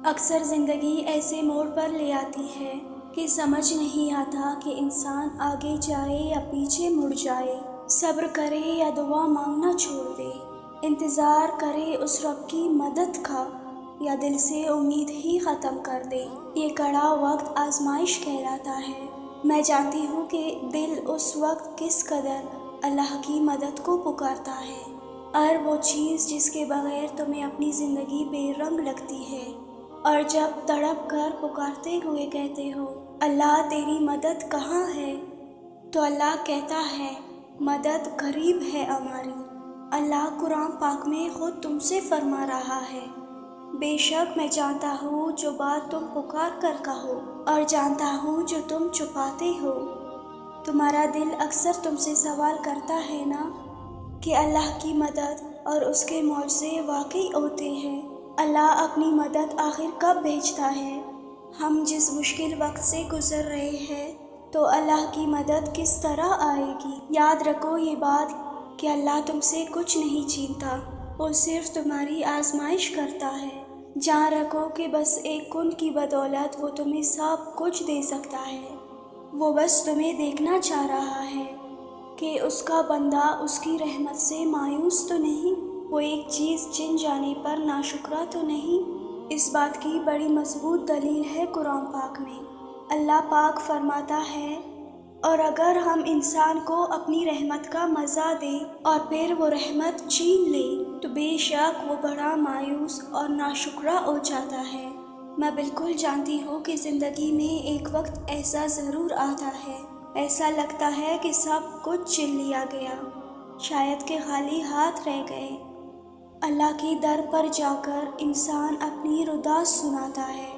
اکثر زندگی ایسے موڑ پر لے آتی ہے کہ سمجھ نہیں آتا کہ انسان آگے جائے یا پیچھے مڑ جائے، صبر کرے یا دعا مانگنا چھوڑ دے، انتظار کرے اس رب کی مدد کا یا دل سے امید ہی ختم کر دے۔ یہ کڑا وقت آزمائش کہلاتا ہے۔ میں جانتی ہوں کہ دل اس وقت کس قدر اللہ کی مدد کو پکارتا ہے، اور وہ چیز جس کے بغیر تمہیں اپنی زندگی بے رنگ لگتی ہے، اور جب تڑپ کر پکارتے ہوئے کہتے ہو اللہ تیری مدد کہاں ہے، تو اللہ کہتا ہے مدد قریب ہے ہماری۔ اللہ قرآن پاک میں خود تم سے فرما رہا ہے، بے شک میں جانتا ہوں جو بات تم پکار کر کہو، اور جانتا ہوں جو تم چھپاتے ہو۔ تمہارا دل اکثر تم سے سوال کرتا ہے نا کہ اللہ کی مدد اور اس کے معجزے واقعی ہوتے ہیں۔ اللہ اپنی مدد آخر کب بھیجتا ہے؟ ہم جس مشکل وقت سے گزر رہے ہیں تو اللہ کی مدد کس طرح آئے گی؟ یاد رکھو یہ بات کہ اللہ تم سے کچھ نہیں چھینتا، وہ صرف تمہاری آزمائش کرتا ہے۔ جان رکھو کہ بس ایک کن کی بدولت وہ تمہیں سب کچھ دے سکتا ہے۔ وہ بس تمہیں دیکھنا چاہ رہا ہے کہ اس کا بندہ اس کی رحمت سے مایوس تو نہیں، وہ ایک چیز چن جانے پر ناشکرا تو نہیں۔ اس بات کی بڑی مضبوط دلیل ہے قرآن پاک میں۔ اللہ پاک فرماتا ہے، اور اگر ہم انسان کو اپنی رحمت کا مزہ دیں اور پھر وہ رحمت چھین لے تو بے شک وہ بڑا مایوس اور ناشکرا ہو جاتا ہے۔ میں بالکل جانتی ہوں کہ زندگی میں ایک وقت ایسا ضرور آتا ہے، ایسا لگتا ہے کہ سب کچھ چھین لیا گیا، شاید کہ خالی ہاتھ رہ گئے۔ اللہ کی در پر جا کر انسان اپنی رداعت سناتا ہے،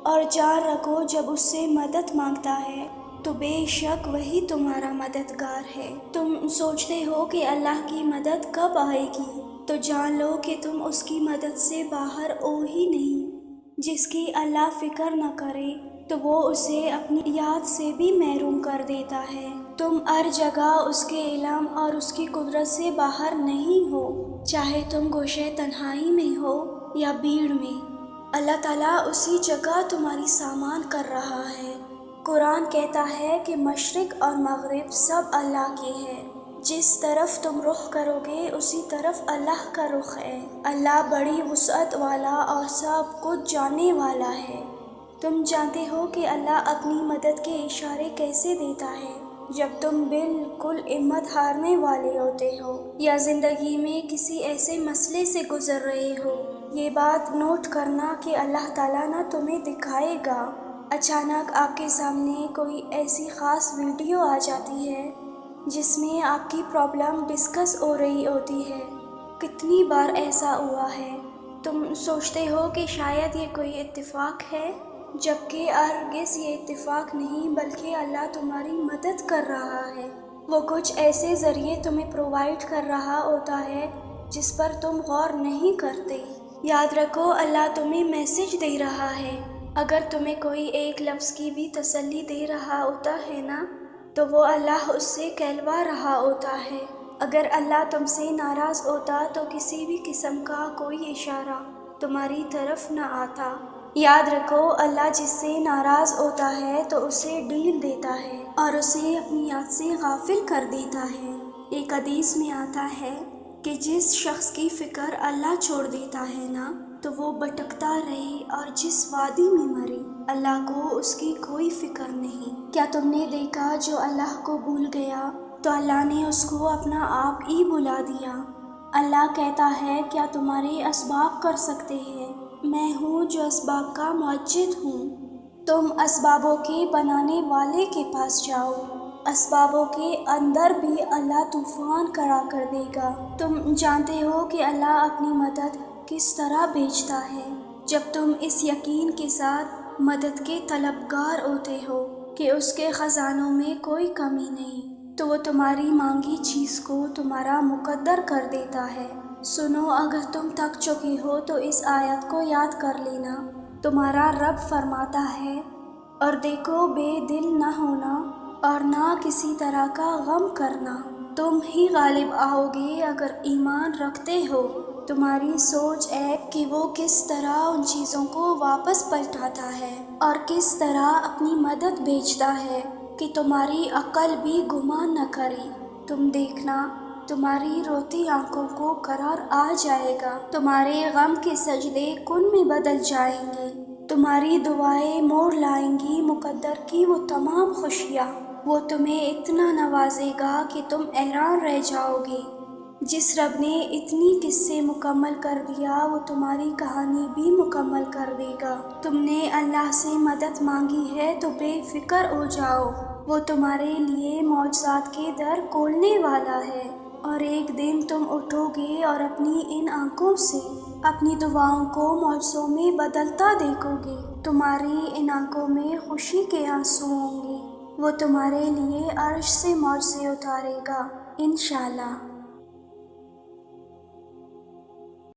اور جان رکھو جب اس سے مدد مانگتا ہے تو بے شک وہی تمہارا مددگار ہے۔ تم سوچتے ہو کہ اللہ کی مدد کب آئے گی، تو جان لو کہ تم اس کی مدد سے باہر ہو ہی نہیں۔ جس کی اللہ فکر نہ کرے تو وہ اسے اپنی یاد سے بھی محروم کر دیتا ہے۔ تم ہر جگہ اس کے علم اور اس کی قدرت سے باہر نہیں ہو، چاہے تم گوشے تنہائی میں ہو یا بھیڑ میں، اللہ تعالیٰ اسی جگہ تمہاری سامان کر رہا ہے۔ قرآن کہتا ہے کہ مشرق اور مغرب سب اللہ کے ہیں، جس طرف تم رخ کرو گے اسی طرف اللہ کا رخ ہے۔ اللہ بڑی وسعت والا اور سب کچھ جاننے والا ہے۔ تم جانتے ہو کہ اللہ اپنی مدد کے اشارے کیسے دیتا ہے جب تم بالکل ہمت ہارنے والے ہوتے ہو یا زندگی میں کسی ایسے مسئلے سے گزر رہے ہو۔ یہ بات نوٹ کرنا کہ اللہ تعالیٰ نہ تمہیں دکھائے گا، اچانک آپ کے سامنے کوئی ایسی خاص ویڈیو آ جاتی ہے جس میں آپ کی پرابلم ڈسکس ہو رہی ہوتی ہے۔ کتنی بار ایسا ہوا ہے، تم سوچتے ہو کہ شاید یہ کوئی اتفاق ہے، جبکہ ہرگز یہ اتفاق نہیں بلکہ اللہ تمہاری مدد کر رہا ہے۔ وہ کچھ ایسے ذریعے تمہیں پرووائڈ کر رہا ہوتا ہے جس پر تم غور نہیں کرتے۔ یاد رکھو اللہ تمہیں میسج دے رہا ہے، اگر تمہیں کوئی ایک لفظ کی بھی تسلی دے رہا ہوتا ہے نا تو وہ اللہ اس سے کہلوا رہا ہوتا ہے۔ اگر اللہ تم سے ناراض ہوتا تو کسی بھی قسم کا کوئی اشارہ تمہاری طرف نہ آتا۔ یاد رکھو اللہ جس سے ناراض ہوتا ہے تو اسے ڈھیل دیتا ہے اور اسے اپنی یاد سے غافل کر دیتا ہے۔ ایک حدیث میں آتا ہے کہ جس شخص کی فکر اللہ چھوڑ دیتا ہے نا تو وہ بھٹکتا رہے، اور جس وادی میں مرے اللہ کو اس کی کوئی فکر نہیں۔ کیا تم نے دیکھا جو اللہ کو بھول گیا تو اللہ نے اس کو اپنا آپ ہی بلا دیا۔ اللہ کہتا ہے کیا تمہارے اسباب کر سکتے ہیں، میں ہوں جو اسباب کا موجد ہوں۔ تم اسبابوں کے بنانے والے کے پاس جاؤ، اسبابوں کے اندر بھی اللہ طوفان کھڑا کر دے گا۔ تم جانتے ہو کہ اللہ اپنی مدد کس طرح بھیجتا ہے جب تم اس یقین کے ساتھ مدد کے طلبگار ہوتے ہو کہ اس کے خزانوں میں کوئی کمی نہیں، تو وہ تمہاری مانگی چیز کو تمہارا مقدر کر دیتا ہے۔ سنو، اگر تم تھک چکے ہو تو اس آیت کو یاد کر لینا۔ تمہارا رب فرماتا ہے، اور دیکھو بے دل نہ ہونا اور نہ کسی طرح کا غم کرنا، تم ہی غالب آؤ گے اگر ایمان رکھتے ہو۔ تمہاری سوچ ہے کہ وہ کس طرح ان چیزوں کو واپس پلٹاتا ہے اور کس طرح اپنی مدد بھیجتا ہے کہ تمہاری عقل بھی گمان نہ کرے۔ تم دیکھنا، تمہاری روتی آنکھوں کو قرار آ جائے گا، تمہارے غم کے سجدے کن میں بدل جائیں گے، تمہاری دعائیں موڑ لائیں گی مقدر کی وہ تمام خوشیاں۔ وہ تمہیں اتنا نوازے گا کہ تم حیران رہ جاؤ گے۔ جس رب نے اتنی قصے مکمل کر دیا وہ تمہاری کہانی بھی مکمل کر دے گا۔ تم نے اللہ سے مدد مانگی ہے تو بے فکر ہو جاؤ، وہ تمہارے لیے معجزات کے در کھولنے والا ہے۔ اور ایک دن تم اٹھو گے اور اپنی ان آنکھوں سے اپنی دعاؤں کو معجزوں میں بدلتا دیکھو گے۔ تمہاری ان آنکھوں میں خوشی کے آنسو ہوں گے۔ وہ تمہارے لیے عرش سے معجزے اتارے گا، انشاءاللہ۔